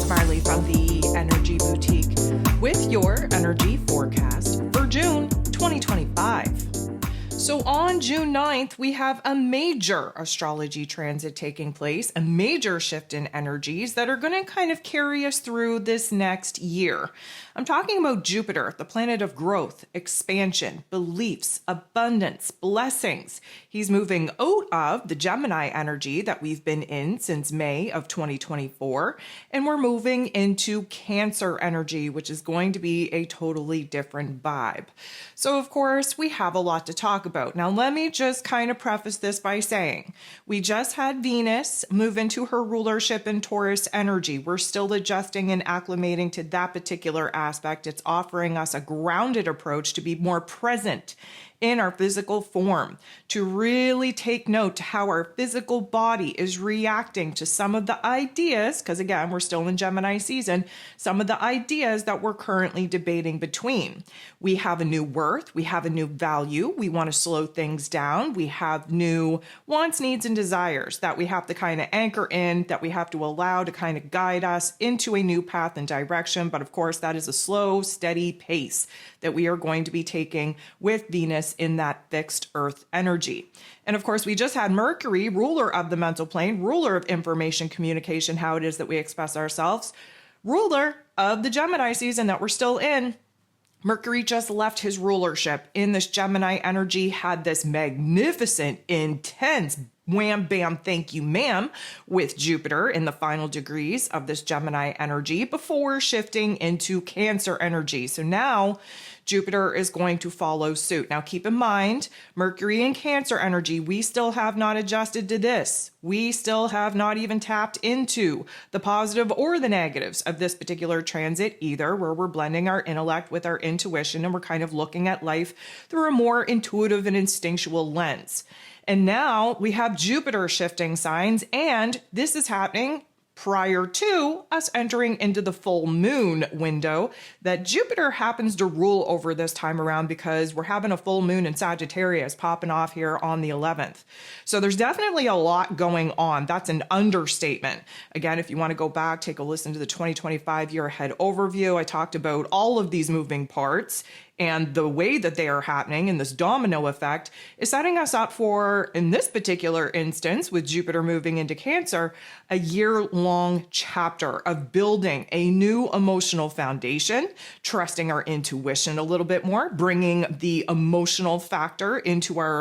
Marley from the Energy Boutique with your energy forecast for June 2025. So on June 9th, we have a major astrology transit taking place, a major shift in energies that are going to kind of carry us through this next year. I'm talking about Jupiter, the planet of growth, expansion, beliefs, abundance, blessings. He's moving out of the Gemini energy that we've been in since May of 2024, and we're moving into Cancer energy, which is going to be a totally different vibe. So, of course, we have a lot to talk about. Now, let me just kind of preface this by saying we just had Venus move into her rulership in Taurus energy. We're still adjusting and acclimating to that particular aspect. It's offering us a grounded approach to be more present in our physical form, to really take note to how our physical body is reacting to some of the ideas, because again, we're still in Gemini season, some of the ideas that we're currently debating between. We have a new worth, we have a new value, we want to slow things down, we have new wants, needs, and desires that we have to kind of anchor in, that we have to allow to kind of guide us into a new path and direction. But of course, that is a slow, steady pace that we are going to be taking with Venus in that fixed Earth energy. And of course, we just had Mercury, ruler of the mental plane, ruler of information communication, how it is that we express ourselves, ruler of the Gemini season that we're still in. Mercury just left his rulership in this Gemini energy, had this magnificent, intense wham, bam, thank you, ma'am, with Jupiter in the final degrees of this Gemini energy before shifting into Cancer energy. So now Jupiter is going to follow suit. Now, keep in mind, Mercury and Cancer energy, we still have not adjusted to this. We still have not even tapped into the positive or the negatives of this particular transit either, where we're blending our intellect with our intuition and we're kind of looking at life through a more intuitive and instinctual lens. And now we have Jupiter shifting signs, and this is happening prior to us entering into the full moon window that Jupiter happens to rule over this time around, because we're having a full moon in Sagittarius popping off here on the 11th. So there's definitely a lot going on. That's an understatement. Again, if you want to go back, take a listen to the 2025 year ahead overview. I talked about all of these moving parts and the way that they are happening, and this domino effect is setting us up for, in this particular instance, with Jupiter moving into Cancer, a year-long chapter of building a new emotional foundation, trusting our intuition a little bit more, bringing the emotional factor into our